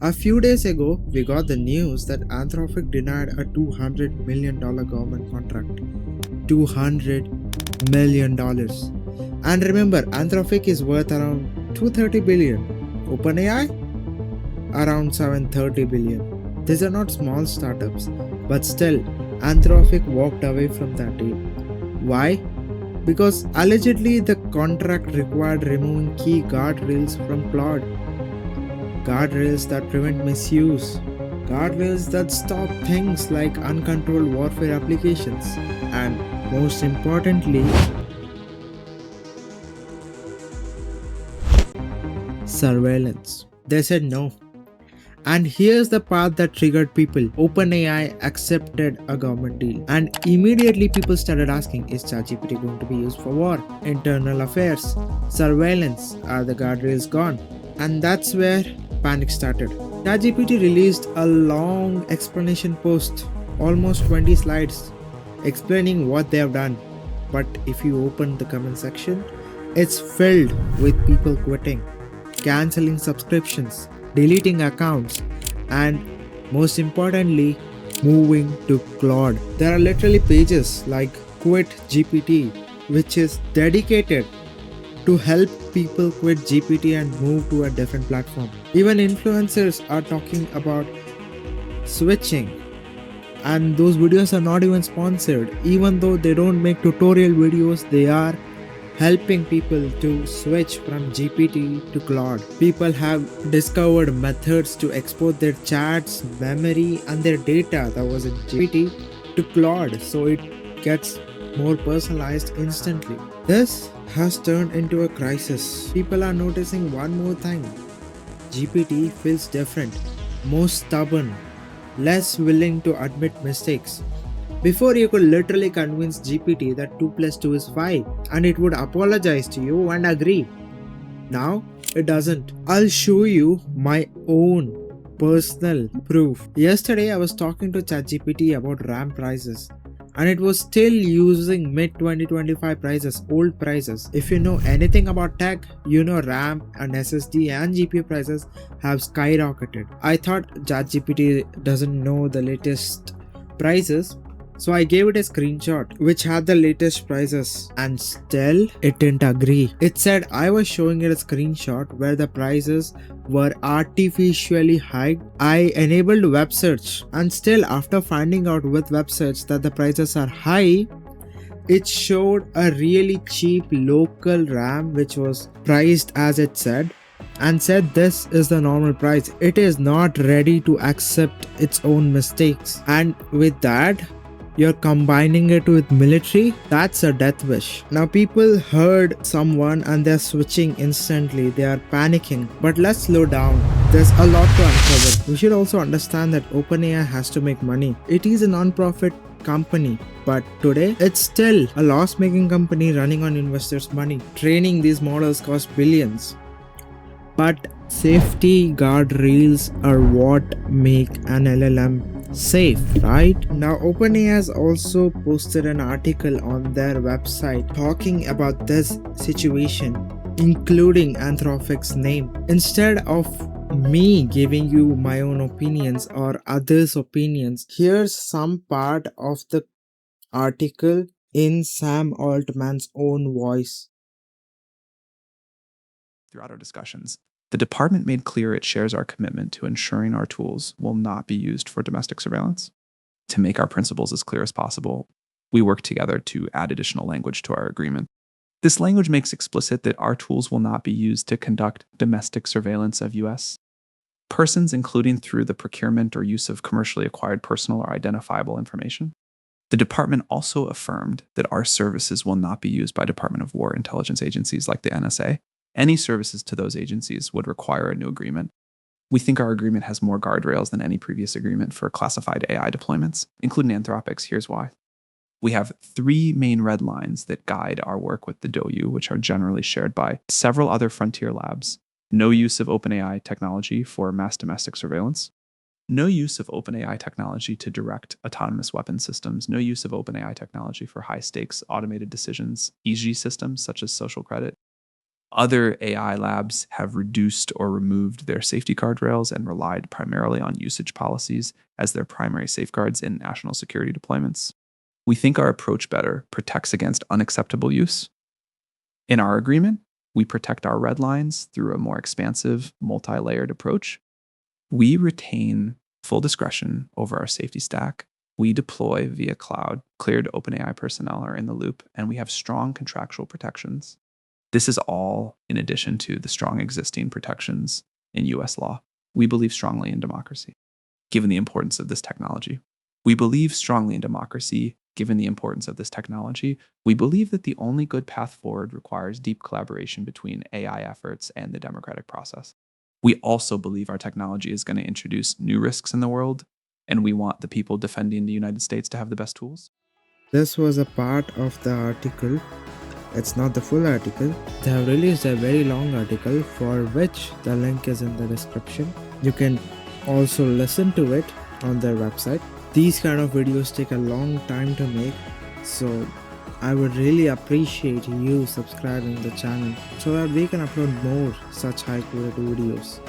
A few days ago, we got the news that Anthropic denied a $200 million government contract. $200 million. And remember, Anthropic is worth around 230 billion. OpenAI? Around 730 billion. These are not small startups, but still, Anthropic walked away from that deal. Why? Because allegedly the contract required removing key guardrails from Claude. Guardrails that prevent misuse. Guardrails that stop things like uncontrolled warfare applications. And most importantly, surveillance. They said no. And here's the part that triggered people. OpenAI accepted a government deal. And immediately people started asking, is ChatGPT going to be used for war? Internal affairs? Surveillance? Are the guardrails gone? And that's where panic started. ChatGPT released a long explanation post, almost 20 slides, explaining what they have done. But if you open the comment section, it's filled with people quitting, canceling subscriptions, deleting accounts, and most importantly, moving to Claude. There are literally pages like Quit GPT, which is dedicated to help people quit GPT and move to a different platform. Even influencers are talking about switching, and those videos are not even sponsored. Even though they don't make tutorial videos, they are helping people to switch from GPT to Claude. People have discovered methods to export their chats, memory, and their data that was in GPT to Claude so it gets more personalized instantly. This has turned into a crisis. People are noticing one more thing. GPT feels different, more stubborn, less willing to admit mistakes. Before, you could literally convince GPT that 2 plus 2 is 5 and it would apologize to you and agree. Now, it doesn't. I'll show you my own personal proof. Yesterday, I was talking to ChatGPT about RAM prices and it was still using mid 2025 prices, old prices. If you know anything about tech, you know RAM and SSD and GPU prices have skyrocketed. I thought ChatGPT doesn't know the latest prices, so I gave it a screenshot which had the latest prices and still it didn't agree. It said I was showing it a screenshot where the prices were artificially high. I enabled web search and still after finding out with web search that the prices are high, it showed a really cheap local RAM which was priced as it said and said this is the normal price. It is not ready to accept its own mistakes, and with that you're combining it with military. That's a death wish. Now people heard someone and they're switching instantly. They are panicking. But let's slow down. There's a lot to uncover. We should also understand that OpenAI has to make money. It is a non-profit company, but today it's still a loss-making company running on investors' money. Training these models costs billions. But safety guardrails are what make an LLM safe, right? Now OpenAI has also posted an article on their website talking about this situation, including Anthropic's name. Instead of me giving you my own opinions or others' opinions, here's some part of the article in Sam Altman's own voice. Throughout our discussions, the department made clear it shares our commitment to ensuring our tools will not be used for domestic surveillance. To make our principles as clear as possible, we work together to add additional language to our agreement. This language makes explicit that our tools will not be used to conduct domestic surveillance of US persons, including through the procurement or use of commercially acquired personal or identifiable information. The department also affirmed that our services will not be used by Department of War intelligence agencies like the NSA. Any services to those agencies would require a new agreement. We think our agreement has more guardrails than any previous agreement for classified AI deployments, including Anthropic's. Here's why. We have 3 main red lines that guide our work with the DOU, which are generally shared by several other frontier labs. No use of OpenAI technology for mass domestic surveillance. No use of OpenAI technology to direct autonomous weapon systems. No use of OpenAI technology for high-stakes automated decisions, EG systems such as social credit. Other AI labs have reduced or removed their safety guardrails and relied primarily on usage policies as their primary safeguards in national security deployments. We think our approach better protects against unacceptable use. In our agreement, we protect our red lines through a more expansive, multi-layered approach. We retain full discretion over our safety stack. We deploy via cloud. Cleared OpenAI personnel are in the loop, and we have strong contractual protections. This is all in addition to the strong existing protections in US law. We believe strongly in democracy, given the importance of this technology. We believe strongly in democracy, given the importance of this technology. We believe that the only good path forward requires deep collaboration between AI efforts and the democratic process. We also believe our technology is going to introduce new risks in the world, and we want the people defending the United States to have the best tools. This was a part of the article. It's not the full article. They have released a very long article for which the link is in the description. You can also listen to it on their website. These kind of videos take a long time to make, so I would really appreciate you subscribing the channel so that we can upload more such high quality videos.